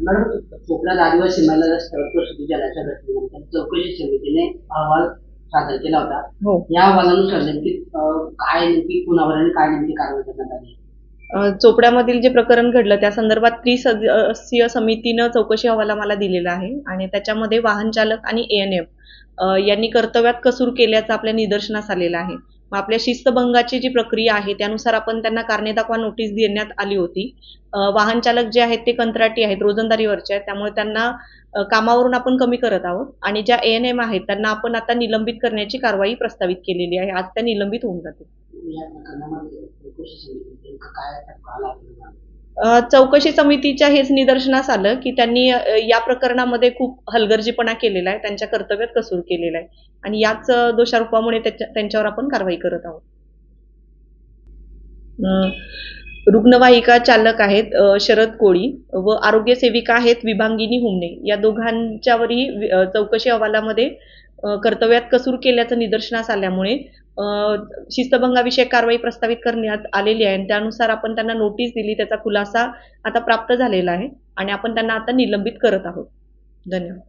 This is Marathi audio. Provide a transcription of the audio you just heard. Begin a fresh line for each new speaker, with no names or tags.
मॅडम, कोकणात आदिवासी महिला रस्त्यावर प्रसूती जलाच्या घटनेनंतर चौकशी समितीने अहवाल सादर केला होता.
हो.
या अहवालानुसार नेमकी कुणावर आणि काय नेमकी कारवाई करण्यात आली?
चोपड्यामधील जे प्रकरण घडलं त्या संदर्भात त्रिसदस्यीय समितीनं चौकशी अहवाल आम्हाला दिलेला आहे आणि त्याच्यामध्ये वाहन चालक आणि ANM यांनी कर्तव्यात कसूर केल्याचं आपल्या निदर्शनास आलेलं आहे. मग आपल्या शिस्तभंगाची जी प्रक्रिया आहे त्यानुसार आपण त्यांना कारणे दाखवा नोटीस देण्यात आली होती. वाहन चालक जे आहेत ते कंत्राटी आहेत, रोजंदारीवरचे आहेत, त्यामुळे त्यांना कामावरून आपण कमी करत आहोत आणि ज्या ANM आहेत त्यांना आपण आता निलंबित करण्याची कारवाई प्रस्तावित केलेली आहे. आज त्या निलंबित होऊन जातील.
या प्रकरणामध्ये चौकशी समिती काय आला?
चौकशी समितीच्या हेच निदर्शनास आलं की त्यांनी या प्रकरणामध्ये खूप हलगर्जीपणा केलेला आहे, त्यांच्या कर्तव्यात कसूर केलेला आहे आणि याच दोषारोपामुळे त्यांच्यावर आपण कारवाई करत आहोत. रुग्णवाहिका चालक आहेत शरद कोळी व आरोग्य सेविका आहेत विभांगिनी हुमणे. या दोघांच्यावरही चौकशी अहवालामध्ये कर्तव्यात कसूर केल्याचं निदर्शनास आल्यामुळे शिस्तभंगाविषयक कारवाई प्रस्तावित करण्यात आलेली आहे आणि त्यानुसार आपण त्यांना नोटीस दिली. त्याचा खुलासा आता प्राप्त झालेला आहे आणि आपण त्यांना आता निलंबित करत आहोत. धन्यवाद.